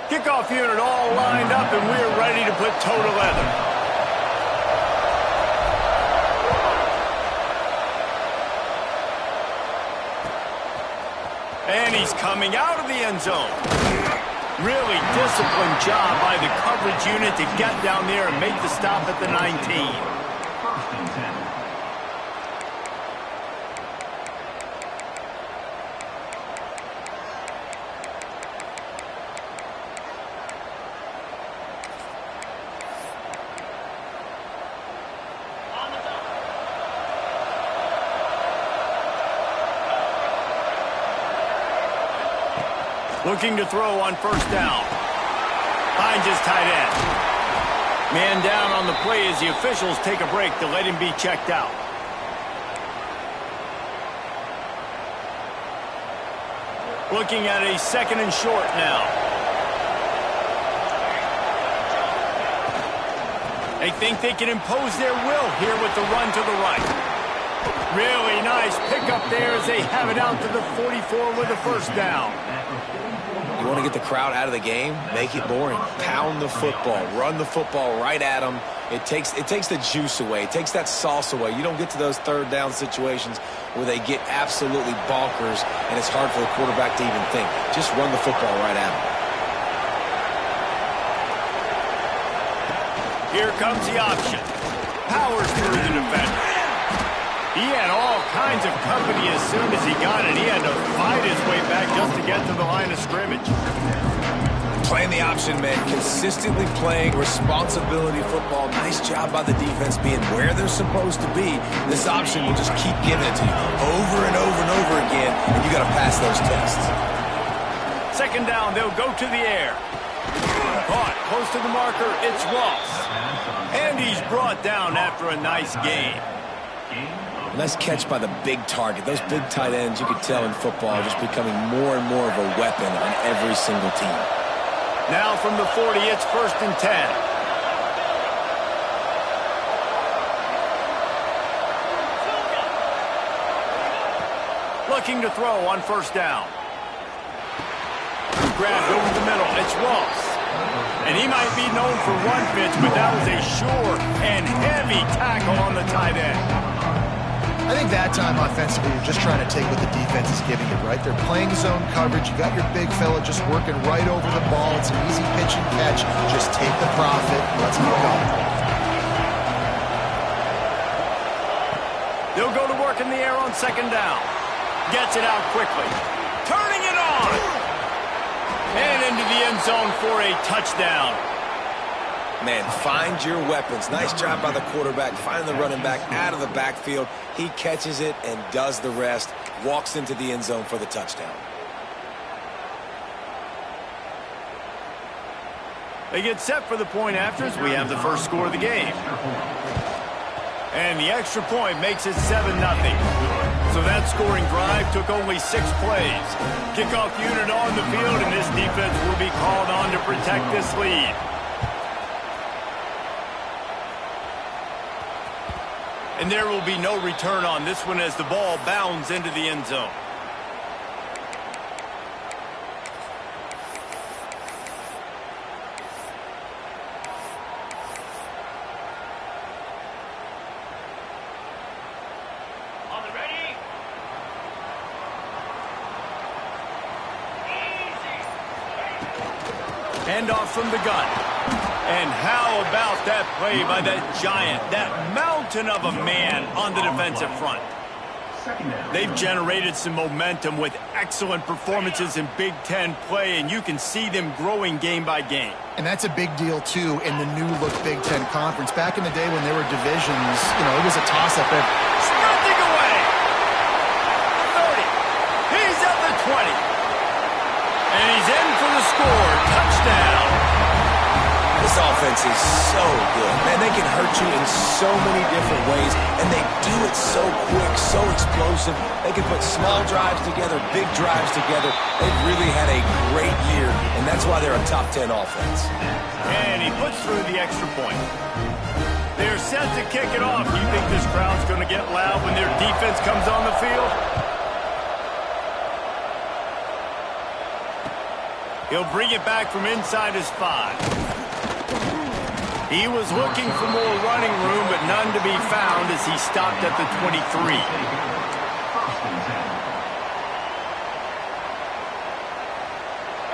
Kickoff unit all lined up, and we're ready to put toe to leather. And he's coming out of the end zone. Really disciplined job by the coverage unit to get down there and make the stop at the 19. First and 10. Looking to throw on first down. Finds his tight end. Man down on the play as the officials take a break to let him be checked out. Looking at a second and short now. They think they can impose their will here with the run to the right. Really nice pickup there as they have it out to the 44 with a first down. You want to get the crowd out of the game? Make it boring. Pound the football. Run the football right at them. It takes the juice away. It takes that sauce away. You don't get to those third down situations where they get absolutely bonkers and it's hard for the quarterback to even think. Just run the football right at them. Here comes the option. Powers through the defender. He had all kinds of company as soon as he got it. He had to fight his way back just to get to the line of scrimmage. Playing the option, man. Consistently playing responsibility football. Nice job by the defense being where they're supposed to be. This option will just keep giving it to you over and over and over again, and you got to pass those tests. Second down, they'll go to the air. Caught close to the marker, it's Ross. And he's brought down after a nice gain. Nice catch by the big target. Those big tight ends, you could tell in football, are just becoming more and more of a weapon on every single team. Now from the 40, it's first and 10. Looking to throw on first down. Grabbed over the middle, it's Ross. And he might be known for run fits, but that was a sure and heavy tackle on the tight end. I think that time offensively, you're just trying to take what the defense is giving you, right? They're playing zone coverage. You got your big fella just working right over the ball. It's an easy pitch and catch. Just take the profit. Let's keep going. They'll go to work in the air on second down. Gets it out quickly. Turning it on. And into the end zone for a touchdown. Man, find your weapons. Nice job by the quarterback. Find the running back out of the backfield. He catches it and does the rest. Walks into the end zone for the touchdown. They get set for the point afters. We have the first score of the game. And the extra point makes it 7-0. So that scoring drive took only 6 plays. Kickoff unit on the field, and this defense will be called on to protect this lead. And there will be no return on this one as the ball bounds into the end zone. On the ready? Easy. Handoff from the gun. And how about that play by that giant, that mountain of a man on the defensive front? They've generated some momentum with excellent performances in Big Ten play, and you can see them growing game by game. And that's a big deal, too, in the new-look Big Ten Conference. Back in the day when there were divisions, it was a toss-up. Sprinting away! 30. He's at the 20. And he's in for the score. Touchdown. This offense is so good. Man, they can hurt you in so many different ways, and they do it so quick, so explosive. They can put small drives together, big drives together. They've really had a great year, and that's why they're a top 10 offense. And he puts through the extra point. They're set to kick it off. You think this crowd's going to get loud when their defense comes on the field? He'll bring it back from inside his 5. He was looking for more running room, but none to be found as he stopped at the 23.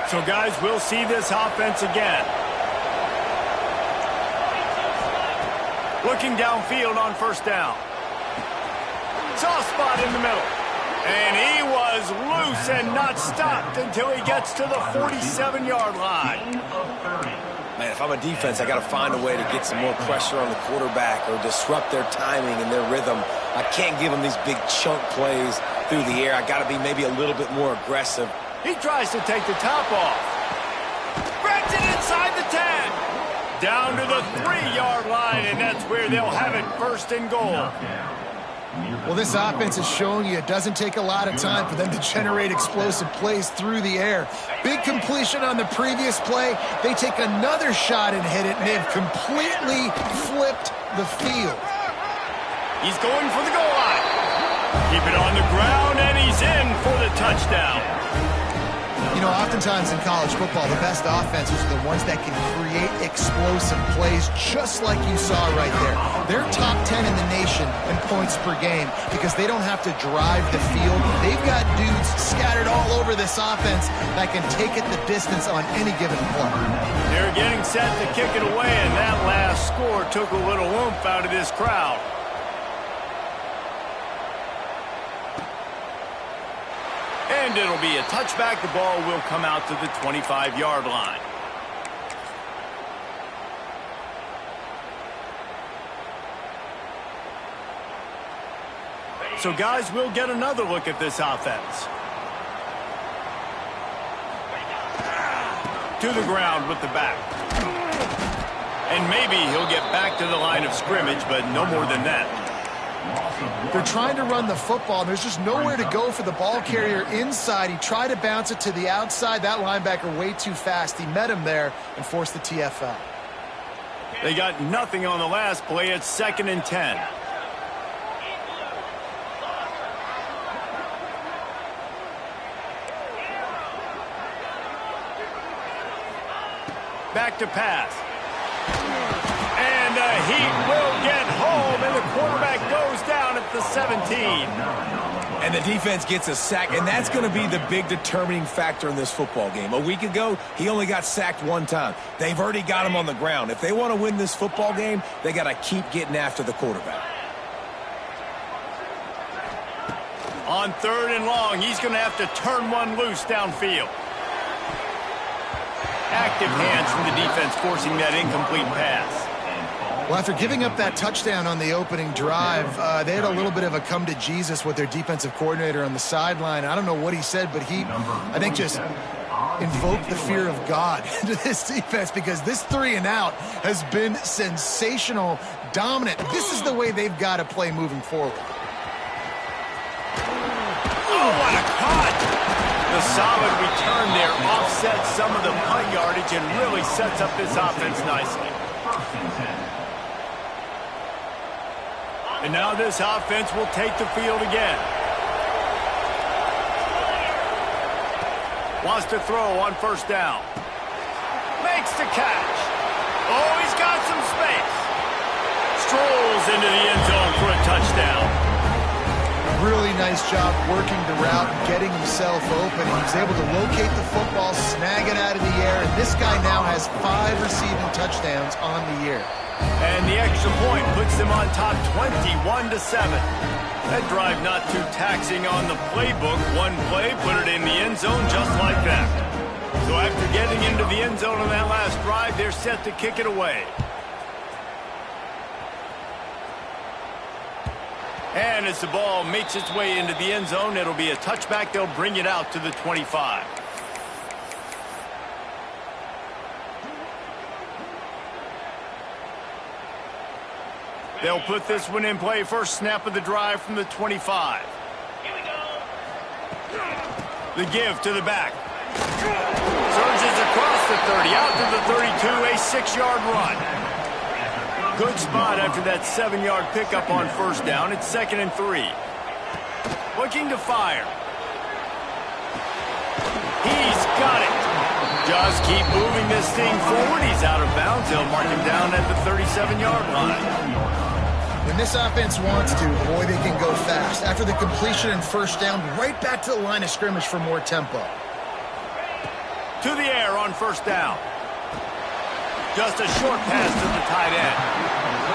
So, guys, we'll see this offense again. Looking downfield on first down. Soft spot in the middle. And he was loose and not stopped until he gets to the 47-yard line. Man, if I'm a defense, I got to find a way to get some more pressure on the quarterback or disrupt their timing and their rhythm. I can't give them these big chunk plays through the air. I got to be maybe a little bit more aggressive. He tries to take the top off. Grabs it inside the 10. Down to the 3-yard line, and that's where they'll have it, first and goal. Well, this offense is showing you it doesn't take a lot of time for them to generate explosive plays through the air. Big completion on the previous play. They take another shot and hit it, and they've completely flipped the field. He's going for the goal line. Keep it on the ground, and he's in for the touchdown. You know, oftentimes in college football, the best offenses are the ones that can create explosive plays just like you saw right there. They're top 10 in the nation in points per game because they don't have to drive the field. They've got dudes scattered all over this offense that can take it the distance on any given play. They're getting set to kick it away, and that last score took a little oomph out of this crowd. And it'll be a touchback. The ball will come out to the 25-yard line. So, guys, we'll get another look at this offense. To the ground with the back. And maybe he'll get back to the line of scrimmage, but no more than that. They're trying to run the football. There's just nowhere to go for the ball carrier inside. He tried to bounce it to the outside. That linebacker way too fast. He met him there and forced the TFL. They got nothing on the last play. It's 2nd and 10. Back to pass. And he will get home, and the quarterback goes down at the 17. And the defense gets a sack, and that's going to be the big determining factor in this football game. A week ago, he only got sacked 1 time. They've already got him on the ground. If they want to win this football game, they got to keep getting after the quarterback. On 3rd and long, he's going to have to turn one loose downfield. Active hands from the defense forcing that incomplete pass. Well, after giving up that touchdown on the opening drive, they had a little bit of a come to Jesus with their defensive coordinator on the sideline. I don't know what he said, but he, I think, just invoked the fear of God into this defense because this 3 and out has been sensational, dominant. This is the way they've got to play moving forward. Oh, what a cut! The solid return there offsets some of the punt yardage and really sets up this offense nicely. And now this offense will take the field again. Wants to throw on first down. Makes the catch. Oh, he's got some space. Strolls into the end zone for a touchdown. Really nice job working the route and getting himself open. He was able to locate the football, snag it out of the air, and this guy now has 5 receiving touchdowns on the year. And the extra point puts them on top 21-7. That drive not too taxing on the playbook. One play, put it in the end zone just like that. So after getting into the end zone on that last drive, they're set to kick it away. And as the ball makes its way into the end zone, it'll be a touchback. They'll bring it out to the 25. They'll put this one in play. First snap of the drive from the 25. Here we go. The give to the back. Surges across the 30, out to the 32, a 6-yard run. Good spot after that 7-yard pickup on first down. It's 2nd and 3. Looking to fire. He's got it. Just keep moving this thing forward. He's out of bounds. They'll mark him down at the 37-yard line. When this offense wants to, boy, they can go fast. After the completion and first down, right back to the line of scrimmage for more tempo. To the air on first down. Just a short pass to the tight end.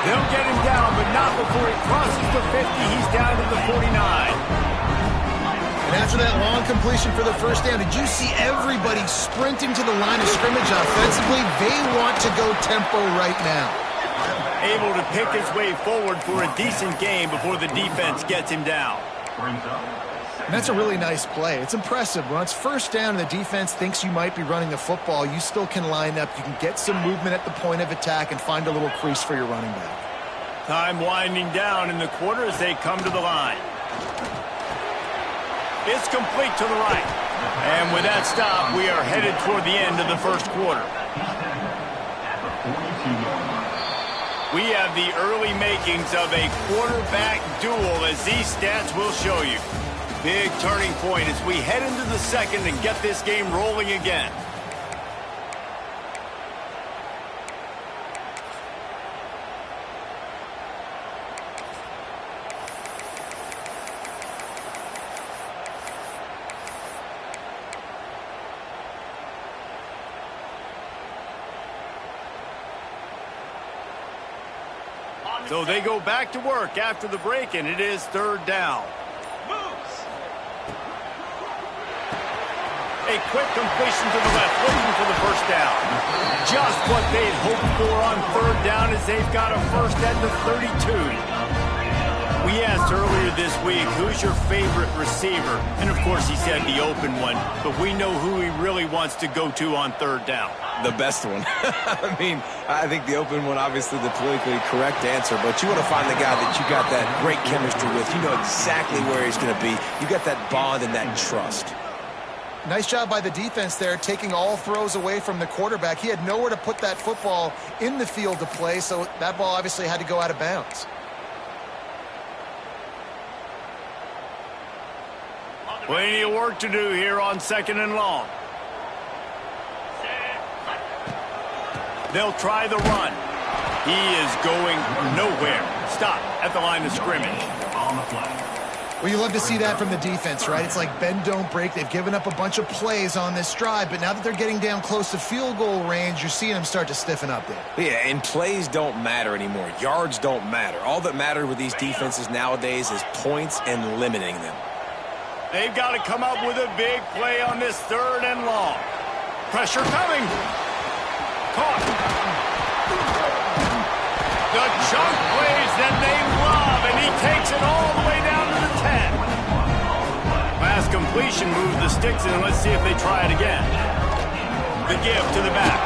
They'll get him down, but not before he crosses the 50. He's down to the 49. And after that long completion for the first down, did you see everybody sprinting to the line of scrimmage offensively? They want to go tempo right now. Able to pick his way forward for a decent game before the defense gets him down. And that's a really nice play. It's impressive. When it's first down and the defense thinks you might be running the football, you still can line up. You can get some movement at the point of attack and find a little crease for your running back. Time winding down in the quarter as they come to the line. It's complete to the right. And with that stop, we are headed toward the end of the first quarter. We have the early makings of a quarterback duel, as these stats will show you. Big turning point as we head into the second and get this game rolling again. So they go back to work after the break, and it is third down. A quick completion to the left, looking for the first down. Just what they'd hoped for on third down as they've got a first at the 32. We asked earlier this week, who's your favorite receiver? And, of course, he said the open one, but we know who he really wants to go to on third down. The best one. I mean, I think the open one, obviously the politically correct answer, but you want to find the guy that you got that great chemistry with. You know exactly where he's going to be. You got that bond and that trust. Nice job by the defense there, taking all throws away from the quarterback. He had nowhere to put that football in the field to play, so that ball obviously had to go out of bounds. Plenty of work to do here on second and long. They'll try the run. He is going nowhere. Stop at the line of scrimmage. On the flag. Well, you love to see that from the defense, right? It's like bend, don't break. They've given up a bunch of plays on this drive, but now that they're getting down close to field goal range, you're seeing them start to stiffen up there. Yeah, and plays don't matter anymore. Yards don't matter. All that matters with these defenses nowadays is points and limiting them. They've got to come up with a big play on this third and long. Pressure coming. Caught. The chunk plays that they love, and he takes it all the way down to the 10. Last completion moves the sticks in. Let's see if they try it again. The give to the back.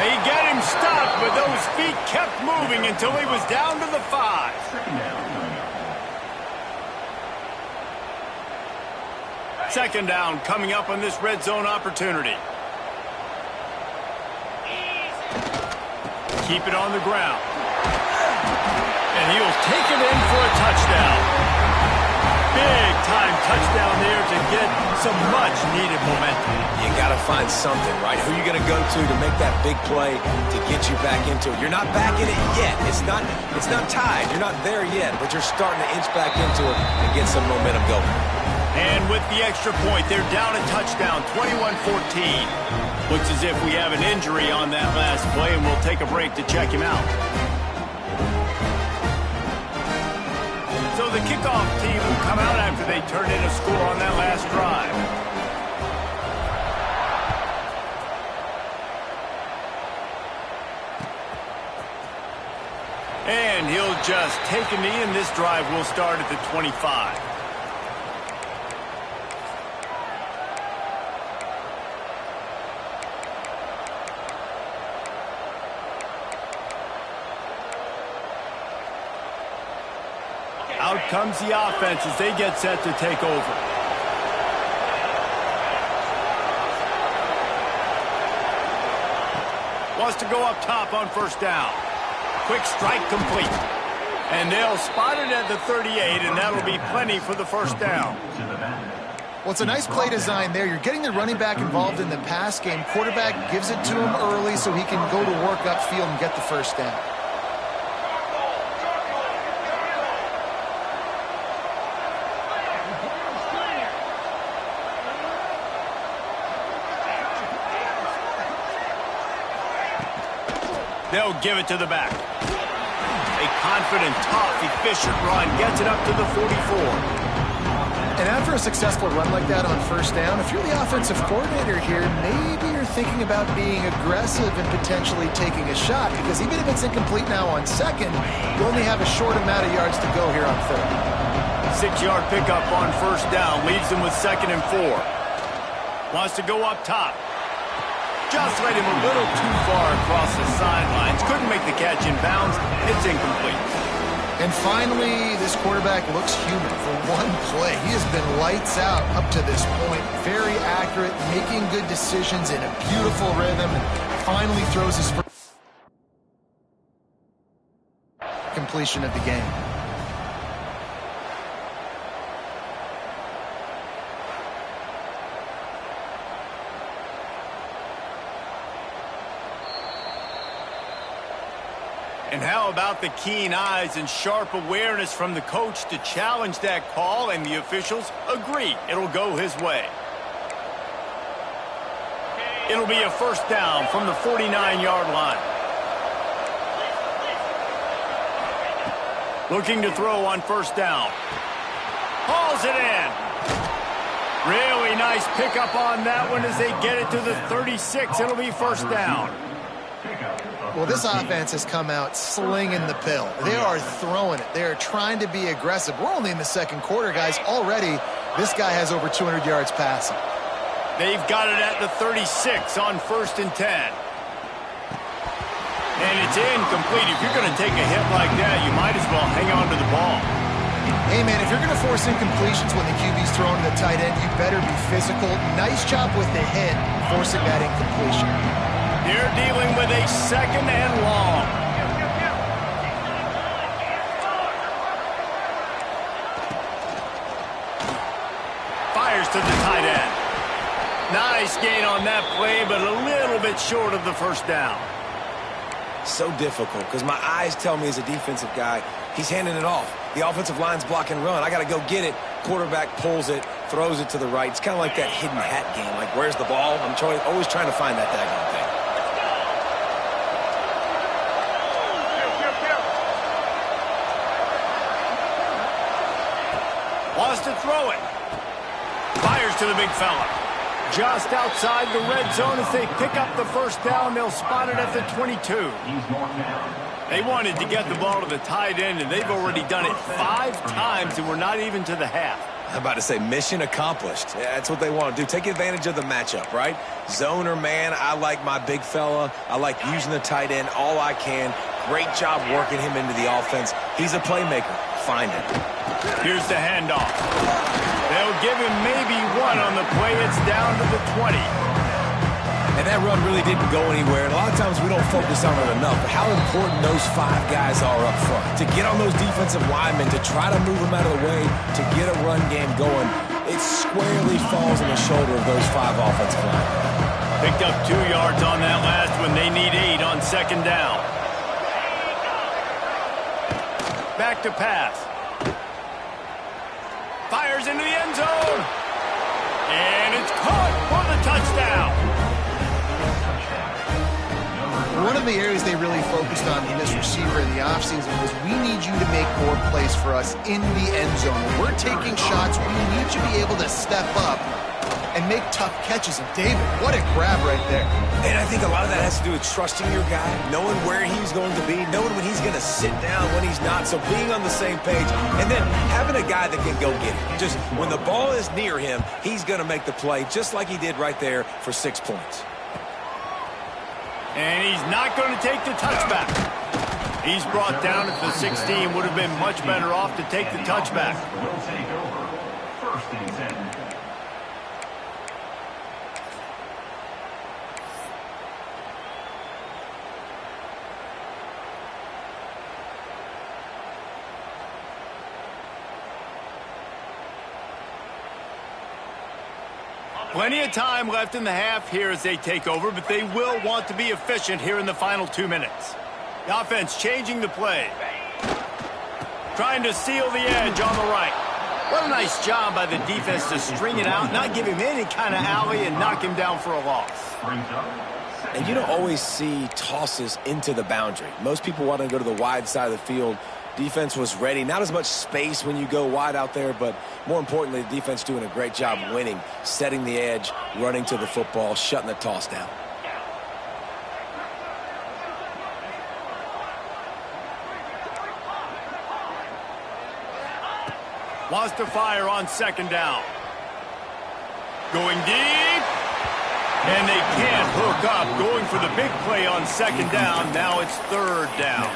They get him stopped, but those feet kept moving until he was down to the 5. Second down coming up on this red zone opportunity. Keep it on the ground. And he'll take it in for a touchdown. Big time touchdown there to get some much needed momentum. You got to find something, right? Who are you going to go to make that big play to get you back into it? You're not back in it yet. It's not tied. You're not there yet, but you're starting to inch back into it and get some momentum going. And with the extra point, they're down a touchdown, 21-14. Looks as if we have an injury on that last play, and we'll take a break to check him out. So the kickoff team will come out after they turn in a score on that last drive. And he'll just take a knee, and this drive will start at the 25. Out comes the offense as they get set to take over. Wants to go up top on first down. Quick strike complete. And they'll spot it at the 38, and that'll be plenty for the first down. Well, it's a nice play design there. You're getting the running back involved in the pass game. Quarterback gives it to him early so he can go to work upfield and get the first down. They'll give it to the back. A confident, tough, efficient run gets it up to the 44. And after a successful run like that on first down, if you're the offensive coordinator here, maybe you're thinking about being aggressive and potentially taking a shot, because even if it's incomplete now on second, you only have a short amount of yards to go here on third. 6-yard pickup on first down leaves them with 2nd and 4. Wants to go up top. Just led him a little too far across the sidelines. Couldn't make the catch in bounds. It's incomplete. And finally, this quarterback looks human for one play. He has been lights out up to this point. Very accurate, making good decisions in a beautiful rhythm, and finally throws his first completion of the game. And how about the keen eyes and sharp awareness from the coach to challenge that call, and the officials agree it'll go his way. It'll be a first down from the 49-yard line. Looking to throw on first down. Hauls it in. Really nice pickup on that one as they get it to the 36. It'll be first down. Well, this offense has come out slinging the pill. They are throwing it. They are trying to be aggressive. We're only in the second quarter, guys. Already, this guy has over 200 yards passing. They've got it at the 36 on 1st and 10. And it's incomplete. If you're going to take a hit like that, you might as well hang on to the ball. Hey, man, if you're going to force incompletions when the QB's throwing to the tight end, you better be physical. Nice job with the hit, forcing that incompletion. They're dealing with a 2nd and long. Fires to the tight end. Nice gain on that play, but a little bit short of the first down. So difficult, because my eyes tell me as a defensive guy, he's handing it off. The offensive line's block and run. I got to go get it. Quarterback pulls it, throws it to the right. It's kind of like that hidden hat game. Like, where's the ball? I'm always trying to find that daggone thing. Wants to throw it. Fires to the big fella. Just outside the red zone as they pick up the first down. They'll spot it at the 22. They wanted to get the ball to the tight end, and they've already done it 5 times, and we're not even to the half. I'm about to say mission accomplished. Yeah, that's what they want to do. Take advantage of the matchup, right? Zone or man, I like my big fella. I like using the tight end all I can. Great job working him into the offense. He's a playmaker. Find it. Here's the handoff. They'll give him maybe 1 on the play. It's down to the 20. And that run really didn't go anywhere. And a lot of times we don't focus on it enough. But how important those 5 guys are up front. To get on those defensive linemen, to try to move them out of the way, to get a run game going, it squarely falls on the shoulder of those 5 offensive linemen. Picked up 2 yards on that last one. They need 8 on 2nd down. Back to pass. Fires into the end zone. And it's caught for the touchdown. One of the areas they really focused on in this receiver in the offseason was, we need you to make more plays for us in the end zone. When we're taking shots, we need you to be able to step up and make tough catches. And David, what a grab right there. And I think a lot of that has to do with trusting your guy, knowing where he's going to be, knowing when he's going to sit down, when he's not. So being on the same page, and then having a guy that can go get it. Just when the ball is near him, he's going to make the play, just like he did right there for 6 points. And he's not going to take the touchback. He's brought down at the 16. Would have been much better off to take the touchback. Will take over. 1st and 10. Plenty of time left in the half here as they take over, but they will want to be efficient here in the final 2 minutes. The offense changing the play. Trying to seal the edge on the right. What a nice job by the defense to string it out, not give him any kind of alley, and knock him down for a loss. And you don't always see tosses into the boundary. Most people want to go to the wide side of the field. Defense was ready. Not as much space when you go wide out there, but more importantly, the defense doing a great job winning, setting the edge, running to the football, shutting the toss down. Wants to fire on second down. Going deep. And they can't hook up. Going for the big play on second down. Now it's third down.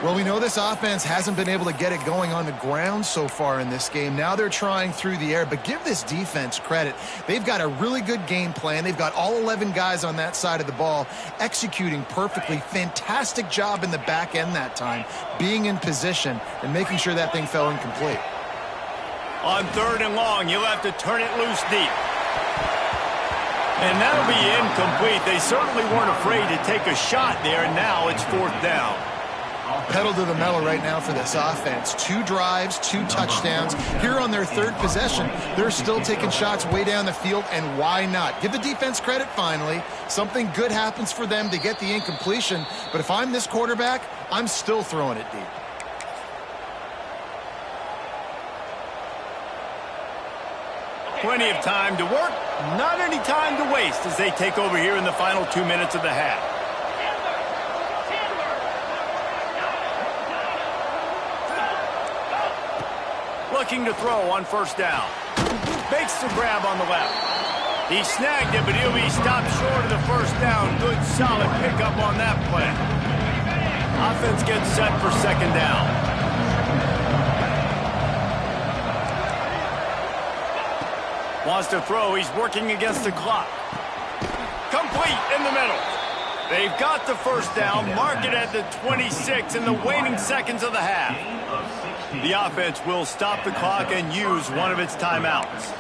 Well, we know this offense hasn't been able to get it going on the ground so far in this game. Now they're trying through the air, but give this defense credit. They've got a really good game plan. They've got all 11 guys on that side of the ball executing perfectly. Fantastic job in the back end that time, being in position and making sure that thing fell incomplete. On third and long, you'll have to turn it loose deep. And that'll be incomplete. They certainly weren't afraid to take a shot there, and now it's fourth down. Pedal to the metal right now for this offense. 2 drives, 2 touchdowns. Here on their third possession, they're still taking shots way down the field, and why not? Give the defense credit finally. Something good happens for them to get the incompletion, but if I'm this quarterback, I'm still throwing it deep. Plenty of time to work, not any time to waste as they take over here in the final 2 minutes of the half. Looking to throw on first down. Makes the grab on the left. He snagged it, but he'll be stopped short of the first down. Good, solid pickup on that play. Offense gets set for second down. Wants to throw. He's working against the clock. Complete in the middle. They've got the first down. Mark it at the 26 in the waning seconds of the half. The offense will stop the clock and use one of its timeouts.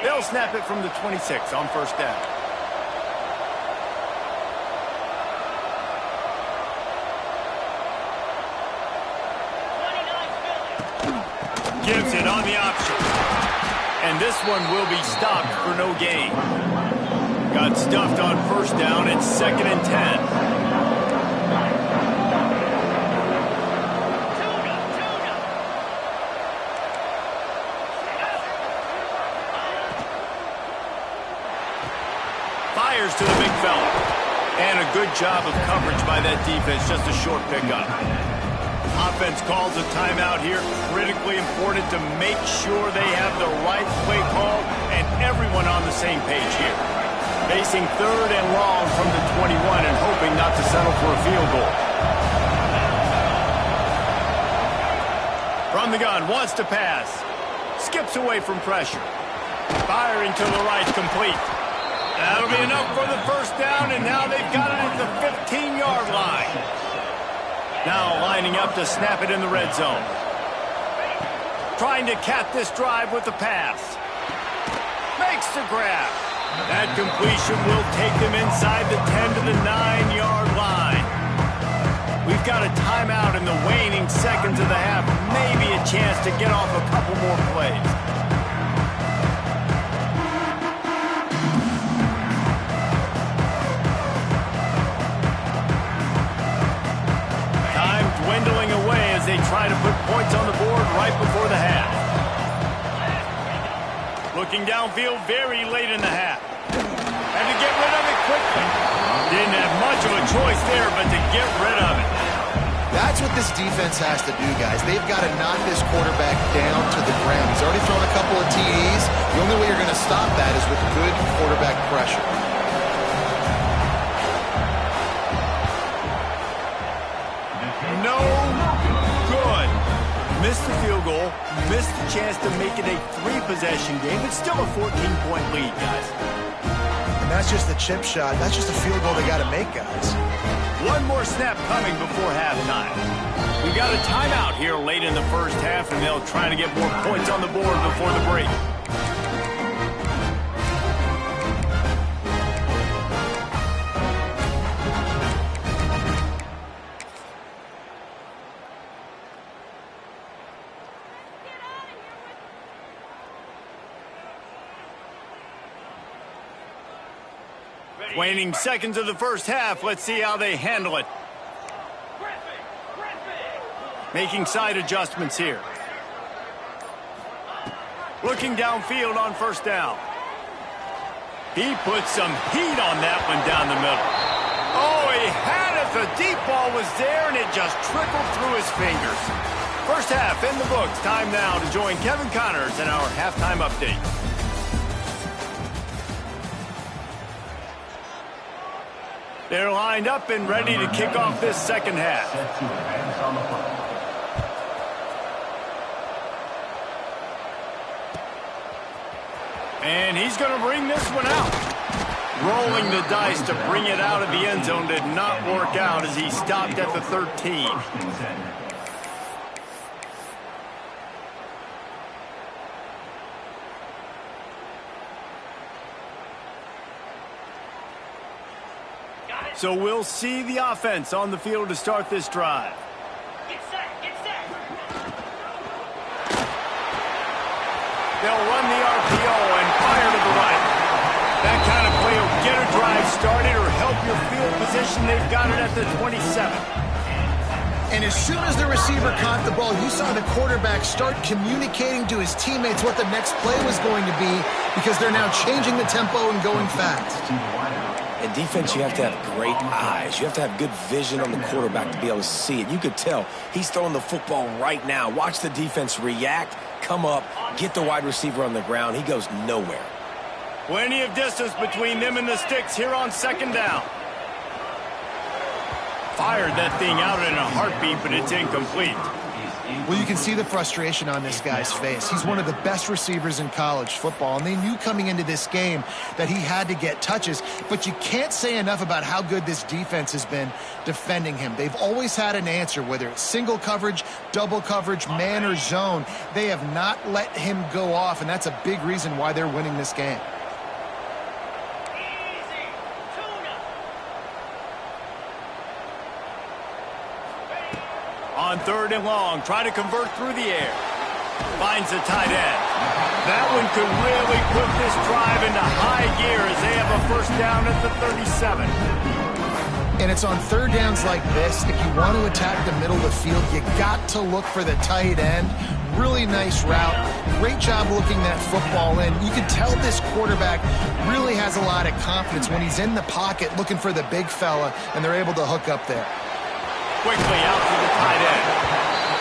They'll snap it from the 26 on first down. Gives it on the option. And this one will be stopped for no gain. Got stuffed on first down. It's 2nd and 10. Fires to the big fella. And a good job of coverage by that defense. Just a short pickup. Offense calls a timeout here. Critically important to make sure they have the right play call and everyone on the same page here. Facing third and long from the 21 and hoping not to settle for a field goal. From the gun, wants to pass. Skips away from pressure. Firing to the right, complete. That'll be enough for the first down, and now they've got it at the 15-yard line. Now lining up to snap it in the red zone. Trying to cap this drive with the pass. Makes the grab. That completion will take them inside the 10 to the 9-yard line. We've got a timeout in the waning seconds of the half. Maybe a chance to get off a couple more plays. Dwindling away as they try to put points on the board right before the half. Looking downfield very late in the half. Had to get rid of it quickly. Didn't have much of a choice there, but to get rid of it. That's what this defense has to do, guys. They've got to knock this quarterback down to the ground. He's already thrown a couple of TDs. The only way you're going to stop that is with good quarterback pressure. No good. Missed the field goal, missed the chance to make it a 3-possession game. It's still a 14-point lead, guys. And that's just the chip shot. That's just a field goal they got to make, guys. One more snap coming before halftime. We got a timeout here late in the first half, and they'll try to get more points on the board before the break. Waning seconds of the first half. Let's see how they handle it. Making side adjustments here. Looking downfield on first down. He put some heat on that one down the middle. Oh, he had it. The deep ball was there, and it just trickled through his fingers. First half in the books. Time now to join Kevin Connors in our halftime update. They're lined up and ready to kick off this second half. And he's going to bring this one out. Rolling the dice to bring it out of the end zone did not work out as he stopped at the 13. So we'll see the offense on the field to start this drive. Get set, get set. They'll run the RPO and fire to the right. That kind of play will get a drive started or help your field position. They've got it at the 27. And as soon as the receiver caught the ball, you saw the quarterback start communicating to his teammates what the next play was going to be because they're now changing the tempo and going fast. In defense, you have to have great eyes. You have to have good vision on the quarterback to be able to see it. You could tell he's throwing the football right now. Watch the defense react, come up, get the wide receiver on the ground. He goes nowhere. Plenty of distance between them and the sticks here on second down. Fired that thing out in a heartbeat, but it's incomplete. Well, you can see the frustration on this guy's face. He's one of the best receivers in college football, and they knew coming into this game that he had to get touches, but you can't say enough about how good this defense has been defending him. They've always had an answer, whether it's single coverage, double coverage, man or zone. They have not let him go off, and that's a big reason why they're winning this game. On third and long, try to convert through the air. Finds the tight end. That one could really put this drive into high gear as they have a first down at the 37. And it's on third downs like this, if you want to attack the middle of the field, you got to look for the tight end. Really nice route. Great job looking that football in. You can tell this quarterback really has a lot of confidence when he's in the pocket looking for the big fella, and they're able to hook up there. Quickly out to the tight end.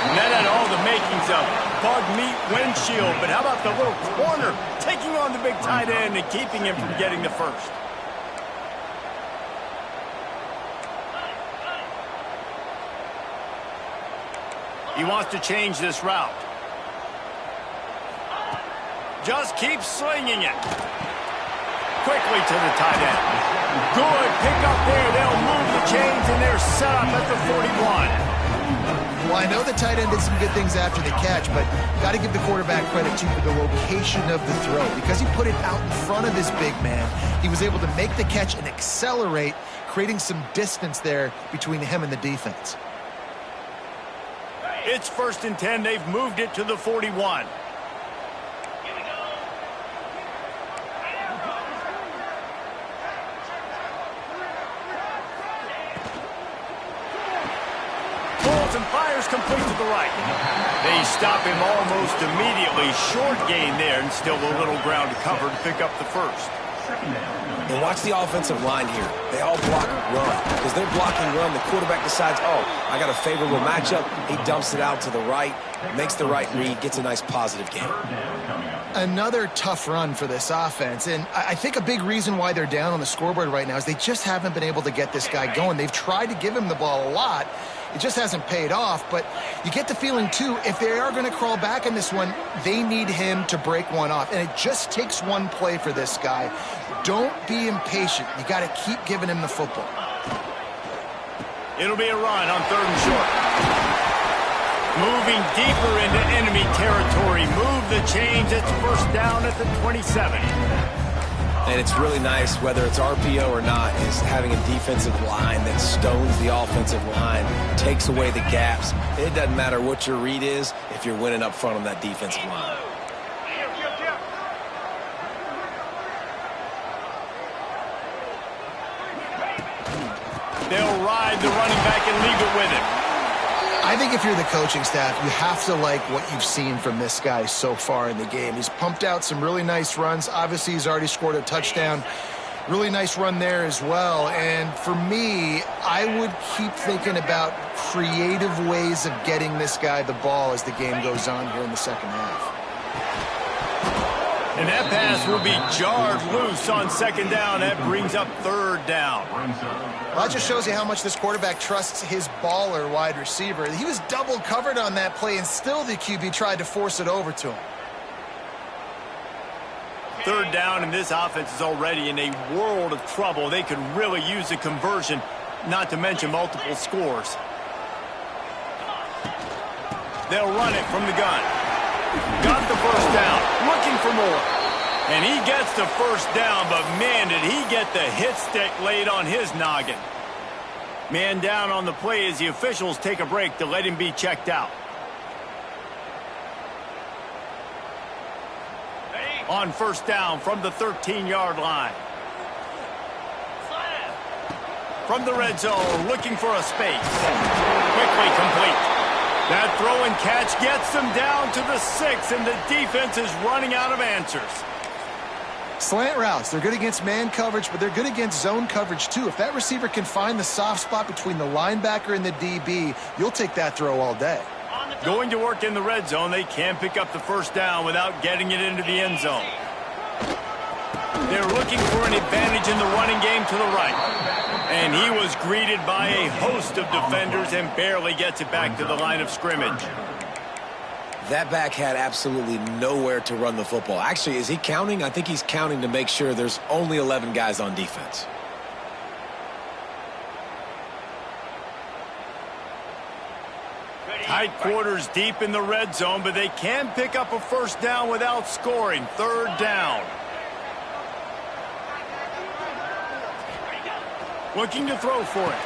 And that had all the makings of bug meat windshield, but how about the little corner taking on the big tight end and keeping him from getting the first? He wants to change this route. Just keep slinging it. Quickly to the tight end. Good pick up there. They'll move the chains, and they're set up at the 41. Well, I know the tight end did some good things after the catch, but got to give the quarterback credit, too, for the location of the throw. Because he put it out in front of his big man, he was able to make the catch and accelerate, creating some distance there between him and the defense. It's 1st and 10. They've moved it to the 41. And fires complete to the right. They stop him almost immediately. Short gain there, and still a little ground to cover to pick up the first. And watch the offensive line here. They all block run. Because they're blocking run, the quarterback decides, oh, I got a favorable matchup. He dumps it out to the right, makes the right read, gets a nice positive gain. Another tough run for this offense, and I think a big reason why they're down on the scoreboard right now is they just haven't been able to get this guy going. They've tried to give him the ball a lot, It just hasn't paid off, but you get the feeling, too, if they are going to crawl back in this one, they need him to break one off. And it just takes one play for this guy. Don't be impatient. You got to keep giving him the football. It'll be a run on 3rd and short. Moving deeper into enemy territory. Move the chains. It's 1st down at the 27. And it's really nice, whether it's RPO or not, is having a defensive line that stones the offensive line, takes away the gaps. It doesn't matter what your read is if you're winning up front on that defensive line. They'll ride the running back and leave it with him. I think if you're the coaching staff, you have to like what you've seen from this guy so far in the game. He's pumped out some really nice runs. Obviously, he's already scored a touchdown. Really nice run there as well. And for me, I would keep thinking about creative ways of getting this guy the ball as the game goes on here in the second half. And that pass will be jarred loose on 2nd down. That brings up 3rd down. Well, that just shows you how much this quarterback trusts his baller wide receiver. He was double covered on that play, and still the QB tried to force it over to him. 3rd down, and this offense is already in a world of trouble. They could really use a conversion, not to mention multiple scores. They'll run it from the gun. Got the 1st down, looking for more. And he gets the 1st down, but man, did he get the hit stick laid on his noggin. Man down on the play as the officials take a break to let him be checked out. On 1st down from the 13-yard line. From the red zone, looking for a space. Quickly complete. That throw and catch gets them down to the 6, and the defense is running out of answers. Slant routes, they're good against man coverage, but they're good against zone coverage too. If that receiver can find the soft spot between the linebacker and the DB, you'll take that throw all day. Going to work in the red zone, they can pick up the 1st down without getting it into the end zone. They're looking for an advantage in the running game to the right. And he was greeted by a host of defenders and barely gets it back to the line of scrimmage. That back had absolutely nowhere to run the football. Actually, is he counting? I think he's counting to make sure there's only 11 guys on defense. Tight quarters deep in the red zone, but they can pick up a 1st down without scoring. 3rd down. Looking to throw for it.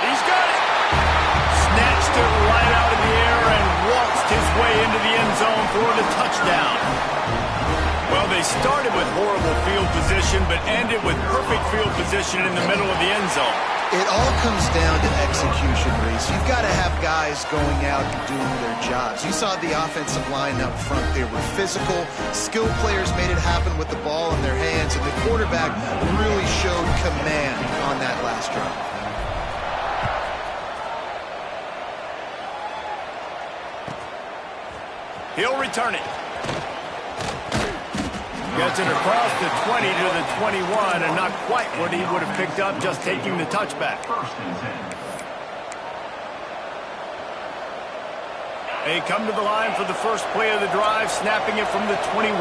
He's got it. Snatched it right out of the air and waltzed his way into the end zone for the touchdown. Well, they started with horrible field position, but ended with perfect field position in the middle of the end zone. It all comes down to execution, Reese. You've got to have guys going out and doing their jobs. You saw the offensive line up front. They were physical. Skilled players made it happen with the ball in their hands, and the quarterback really showed command on that last drive. He'll return it. Gets it across the 20 to the 21, and not quite what he would have picked up just taking the touchback. They come to the line for the first play of the drive, snapping it from the 21.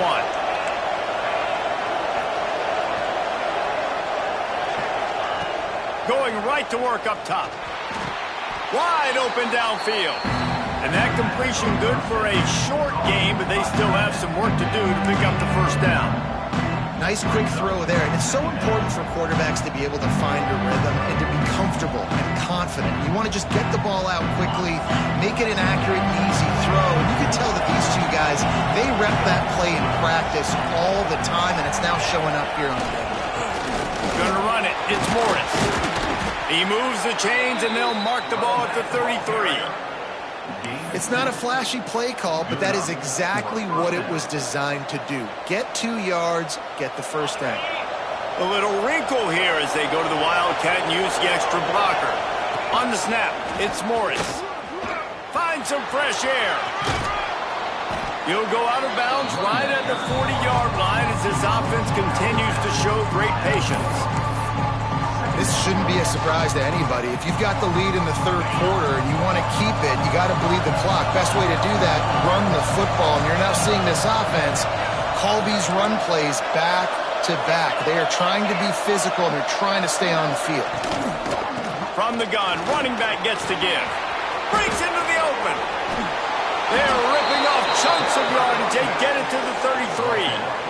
Going right to work up top. Wide open downfield. And that completion good for a short game, but they still have some work to do to pick up the 1st down. Nice quick throw there, and it's so important for quarterbacks to be able to find a rhythm and to be comfortable and confident. You want to just get the ball out quickly, make it an accurate and easy throw. And you can tell that these two guys, they rep that play in practice all the time, and it's now showing up here on the regular. Gonna run it. It's Morris. He moves the chains, and they'll mark the ball at the 33. It's not a flashy play call, but that is exactly what it was designed to do. Get 2 yards, get the 1st down. A little wrinkle here as they go to the Wildcat and use the extra blocker. On the snap, it's Morris. Find some fresh air. He'll go out of bounds right at the 40-yard line as this offense continues to show great patience. This shouldn't be a surprise to anybody. If you've got the lead in the third quarter and you want to keep it, you got to bleed the clock. Best way to do that, run the football. And you're now seeing this offense call these run plays back to back. They are trying to be physical, and they're trying to stay on the field. From the gun, running back gets to give. Breaks into the open. They're ripping off chunks of yardage. They get it to the 33.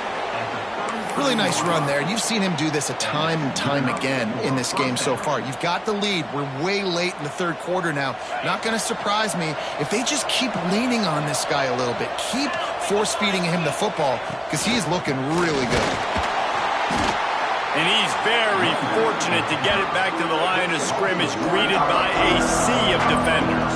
Really nice run there. You've seen him do this a time and time again in this game so far. You've got the lead. We're way late in the third quarter now. Not going to surprise me if they just keep leaning on this guy a little bit. Keep force-feeding him the football because he's looking really good. And he's very fortunate to get it back to the line of scrimmage, greeted by a sea of defenders.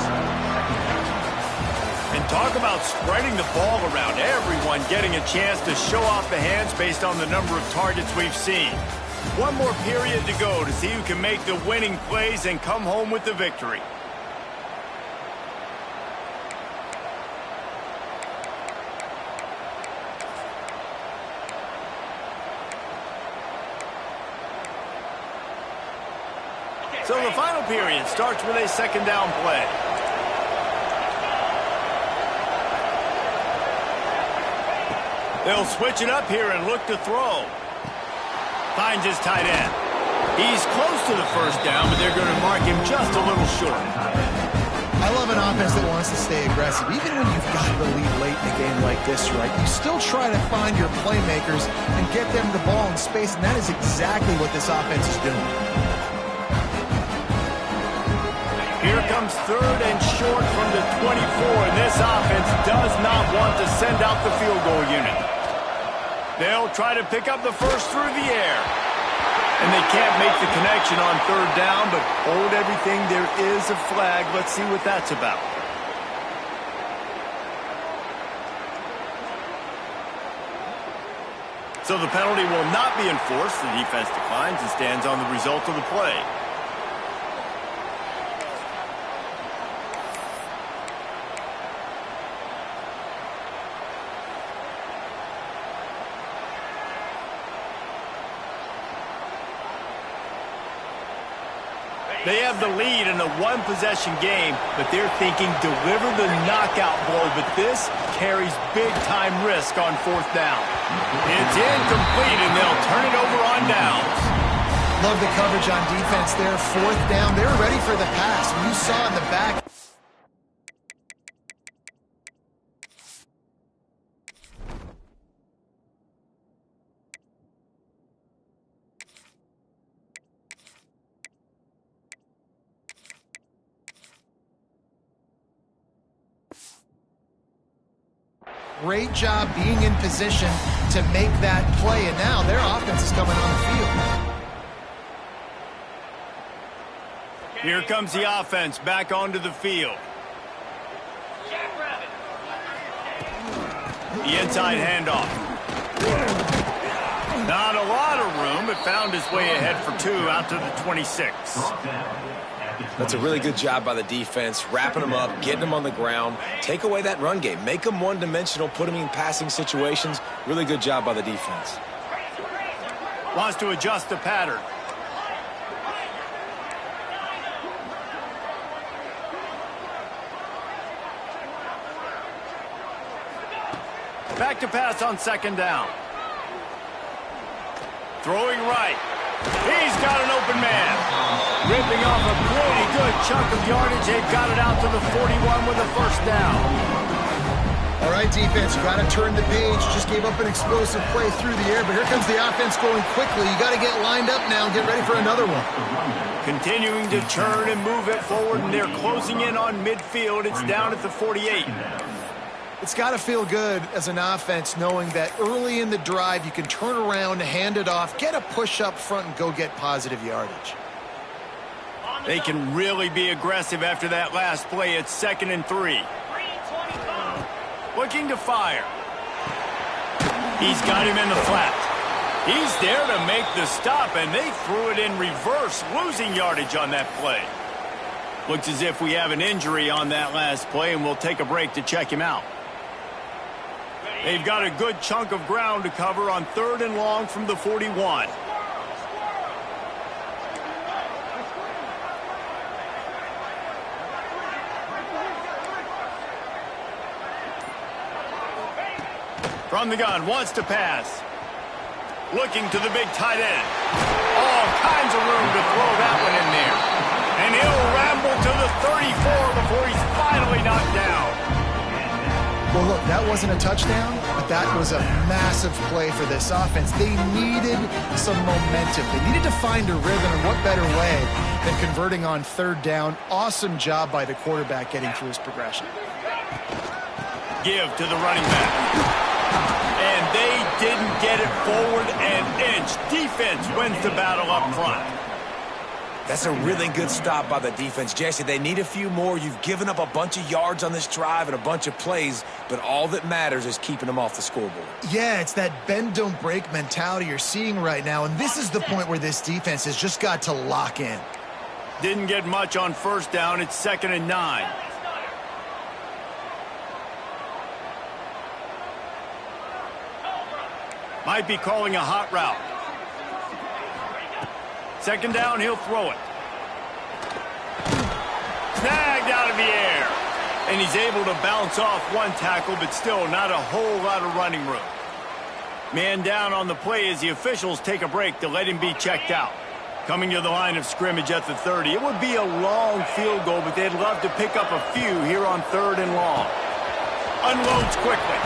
And talk about spreading the ball around. Everyone getting a chance to show off the hands based on the number of targets we've seen. One more period to go to see who can make the winning plays and come home with the victory. So the final period starts with a second down play. They'll switch it up here and look to throw. Finds his tight end. He's close to the first down, but they're going to mark him just a little short. I love an offense that wants to stay aggressive. Even when you've got the lead late in a game like this, right, you still try to find your playmakers and get them the ball in space, and that is exactly what this offense is doing. Here comes third and short from the 24, and this offense does not want to send out the field goal unit. They'll try to pick up the first through the air. And they can't make the connection on third down, but hold everything. There is a flag. Let's see what that's about. So the penalty will not be enforced. The defense declines and stands on the result of the play. They have the lead in a one-possession game, but they're thinking deliver the knockout blow, but this carries big-time risk on fourth down. It's incomplete, and they'll turn it over on downs. Love the coverage on defense there. Fourth down. They were ready for the pass. You saw in the back. Great job being in position to make that play, and now their offense is coming on the field. Here comes the offense back onto the field. The inside handoff. Not a lot of room, but found his way ahead for two out to the 26. That's a really good job by the defense, wrapping them up, getting them on the ground. Take away that run game. Make them one-dimensional, put them in passing situations. Really good job by the defense. Wants to adjust the pattern. Back to pass on second down. Throwing right. He's got an open man. Ripping off a pretty good chunk of yardage. They've got it out to the 41 with a first down. All right, defense, you got to turn the page. Just gave up an explosive play through the air, but here comes the offense going quickly. You got to get lined up now and get ready for another one. Continuing to turn and move it forward, and they're closing in on midfield. It's down at the 48. It's got to feel good as an offense knowing that early in the drive you can turn around, hand it off, get a push up front, and go get positive yardage. They can really be aggressive after that last play. It's 2nd and 3. Looking to fire. He's got him in the flat. He's there to make the stop, and they threw it in reverse, losing yardage on that play. Looks as if we have an injury on that last play, and we'll take a break to check him out. They've got a good chunk of ground to cover on 3rd and long from the 41. From the gun, wants to pass. Looking to the big tight end. All kinds of room to throw that one in there. And he'll ramble to the 34 before he's finally knocked down. Well, look, that wasn't a touchdown, but that was a massive play for this offense. They needed some momentum. They needed to find a rhythm, and what better way than converting on third down. Awesome job by the quarterback getting through his progression. Give to the running back. And they didn't get it forward an inch. Defense wins the battle up front. That's a really good stop by the defense. Jesse, they need a few more. You've given up a bunch of yards on this drive and a bunch of plays, but all that matters is keeping them off the scoreboard. Yeah, it's that bend, don't break mentality you're seeing right now, and this is the point where this defense has just got to lock in. Didn't get much on first down. It's 2nd and 9. Might be calling a hot route. 2nd down, he'll throw it. Snagged out of the air. And he's able to bounce off one tackle, but still not a whole lot of running room. Man down on the play as the officials take a break to let him be checked out. Coming to the line of scrimmage at the 30. It would be a long field goal, but they'd love to pick up a few here on 3rd and long. Unloads quickly.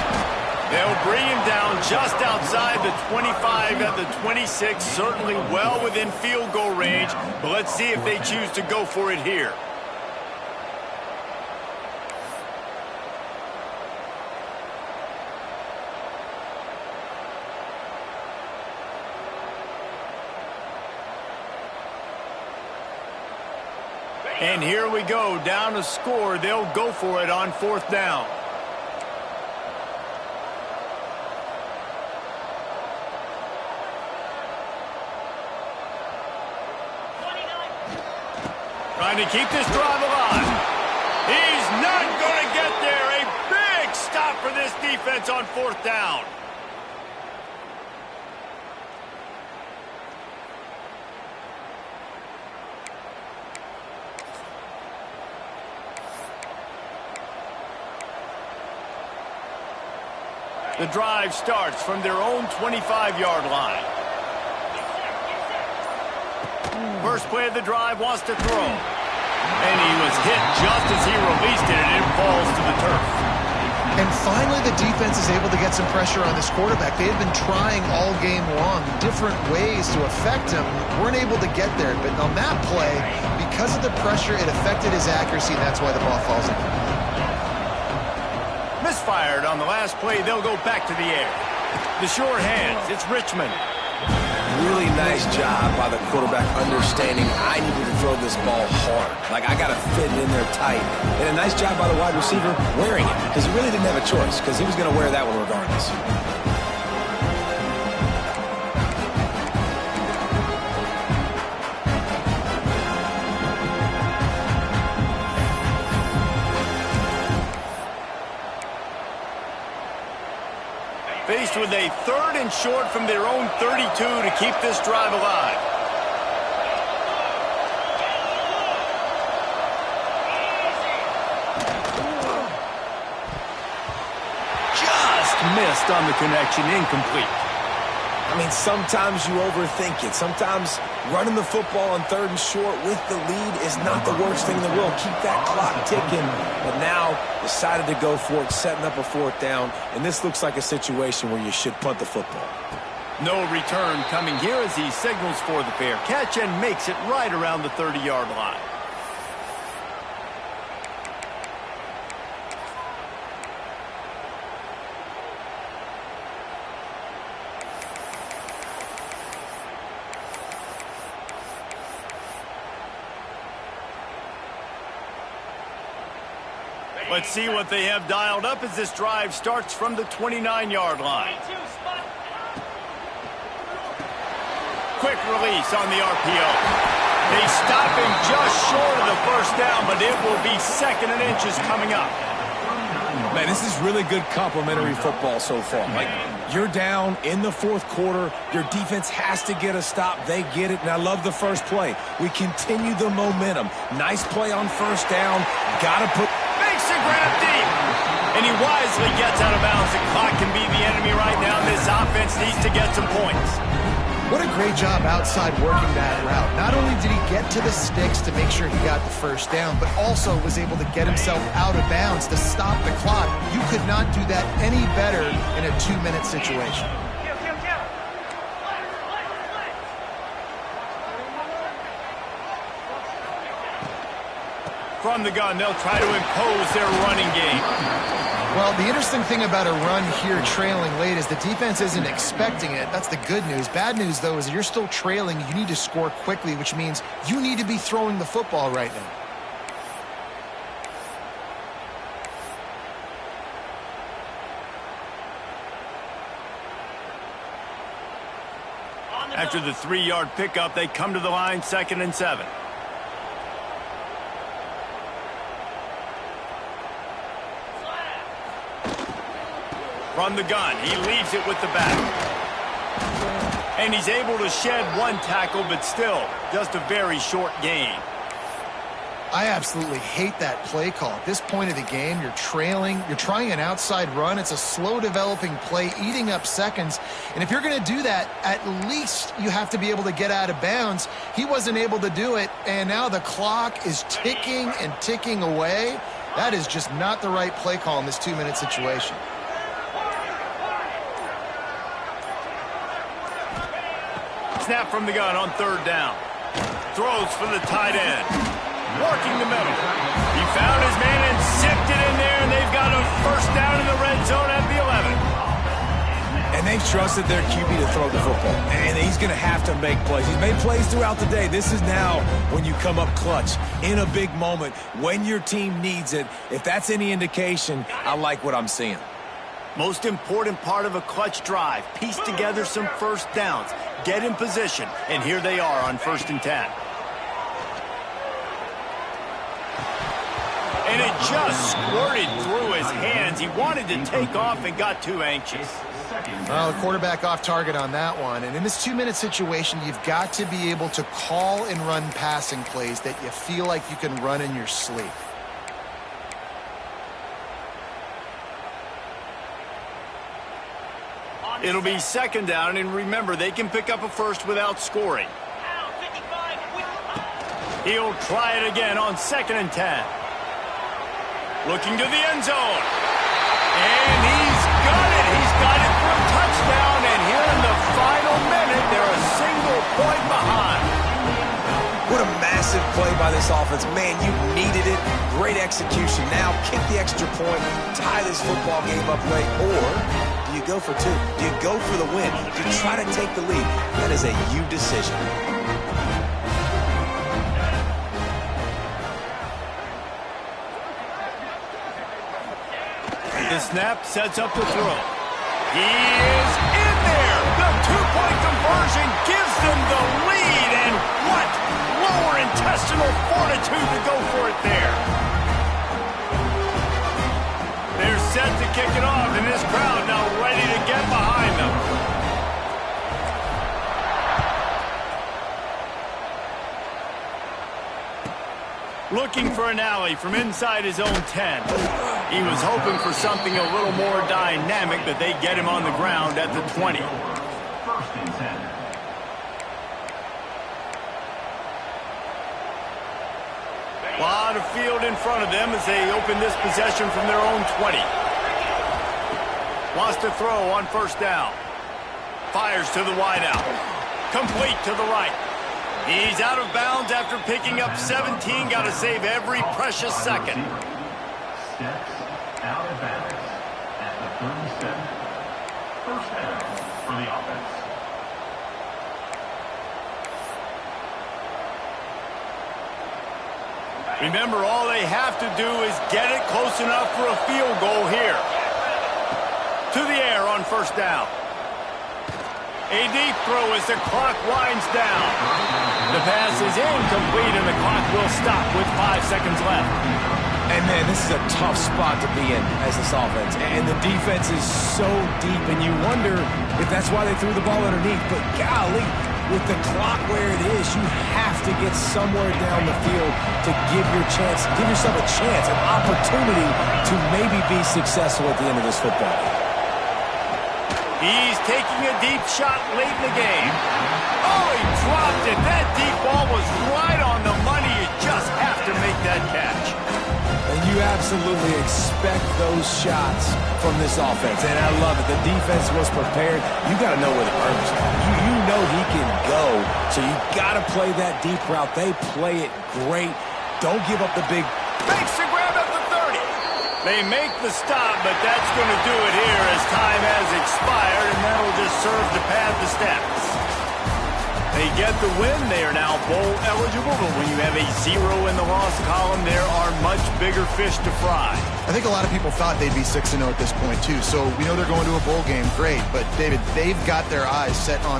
They'll bring him down just outside the 25 at the 26, certainly well within field goal range, but let's see if they choose to go for it here. And here we go, down a score. They'll go for it on 4th down. Trying to keep this drive alive. He's not going to get there. A big stop for this defense on 4th down. The drive starts from their own 25-yard line. First play of the drive, wants to throw. And he was hit just as he released it, and it falls to the turf. And finally, the defense is able to get some pressure on this quarterback. They had been trying all game long, different ways to affect him. Weren't able to get there, but on that play, because of the pressure, it affected his accuracy, and that's why the ball falls in. Misfired on the last play. They'll go back to the air. The sure hands. It's Richmond. Really nice job by the quarterback understanding I needed to throw this ball hard. Like, I got to fit it in there tight. And a nice job by the wide receiver wearing it, because he really didn't have a choice, because he was going to wear that one regardless. Faced with a 3rd and short from their own 32 to keep this drive alive. Just missed on the connection, incomplete. I mean, sometimes you overthink it. Sometimes running the football on 3rd and short with the lead is not the worst thing in the world. Keep that clock ticking. But now decided to go for it, setting up a 4th down. And this looks like a situation where you should punt the football. No return coming here as he signals for the fair catch and makes it right around the 30-yard line. Let's see what they have dialed up as this drive starts from the 29-yard line. Quick release on the RPO. They stop him just short of the 1st down, but it will be 2nd and inches coming up. Man, this is really good complimentary football so far. Like, you're down in the 4th quarter. Your defense has to get a stop. They get it, and I love the first play. We continue the momentum. Nice play on 1st down. Got to put... Makes the grab deep. And he wisely gets out of bounds. The clock can be the enemy right now. This offense needs to get some points. What a great job outside working that route. Not only did he get to the sticks to make sure he got the first down, but also was able to get himself out of bounds to stop the clock. You could not do that any better in a 2-minute situation. From the gun, they'll try to impose their running game. Well, the interesting thing about a run here trailing late is the defense isn't expecting it. That's the good news. Bad news, though, is you're still trailing. You need to score quickly, which means you need to be throwing the football right now. After the 3-yard pickup, they come to the line, 2nd and 7. From the gun, he leaves it with the back. And he's able to shed 1 tackle, but still, just a very short gain. I absolutely hate that play call. At this point of the game, you're trailing, you're trying an outside run. It's a slow developing play, eating up seconds. And if you're going to do that, at least you have to be able to get out of bounds. He wasn't able to do it, and now the clock is ticking and ticking away. That is just not the right play call in this 2-minute situation. Snap from the gun on 3rd down. Throws for the tight end. Working the middle. He found his man and zipped it in there, and they've got a first down in the red zone at the 11. And they've trusted their QB to throw the football. And he's going to have to make plays. He's made plays throughout the day. This is now when you come up clutch in a big moment when your team needs it. If that's any indication, I like what I'm seeing. Most important part of a clutch drive. Piece together some first downs. Get in position. And here they are on 1st and 10. And it just squirted through his hands. He wanted to take off and got too anxious. Well, the quarterback off target on that one. And in this 2-minute situation, you've got to be able to call and run passing plays that you feel like you can run in your sleep. It'll be 2nd down, and remember, they can pick up a first without scoring. He'll try it again on 2nd and 10. Looking to the end zone. And he's got it. He's got it for a touchdown, and here in the final minute, they're a single point behind. What a massive play by this offense. Man, you needed it. Great execution. Now kick the extra point, tie this football game up late, or do you go for 2? Do you go for the win? Do you try to take the lead? That is a you decision. The snap sets up the throw. He is in there. The 2-point conversion gives them the lead. And what lower intestinal fortitude to go for it there. They're set to kick it off, and this crowd now ready to get behind them. Looking for an alley from inside his own 10. He was hoping for something a little more dynamic, but they get him on the ground at the 20. 1st and 10. A lot of field in front of them as they open this possession from their own 20. Wants to throw on 1st down. Fires to the wideout. Complete to the right. He's out of bounds after picking up 17. Got to save every precious second. Steps out of bounds at the 37. 1st down for the offense. Remember, all they have to do is get it close enough for a field goal here. To the air on 1st down. A deep throw as the clock winds down. The pass is incomplete, and the clock will stop with 5 seconds left. And, man, this is a tough spot to be in as this offense. And the defense is so deep, and you wonder if that's why they threw the ball underneath. But, golly, with the clock where it is, you have to get somewhere down the field to give yourself a chance, an opportunity to maybe be successful at the end of this football. He's taking a deep shot late in the game. Oh, he dropped it. That deep ball was right on the money. You just have to make that catch. And you absolutely expect those shots from this offense. And I love it. The defense was prepared. You got to know where the burner's at. You know he can go. So you got to play that deep route. They play it great. Don't give up the big. Makes the grab at the 30. They make the stop, but that's going to do it here as time has expired, and that'll just serve to pad the stats. They get the win. They are now bowl eligible, but when you have a 0 in the loss column, there are much bigger fish to fry. I think a lot of people thought they'd be 6-0 at this point, too. So we know they're going to a bowl game. Great. But, David, they've got their eyes set on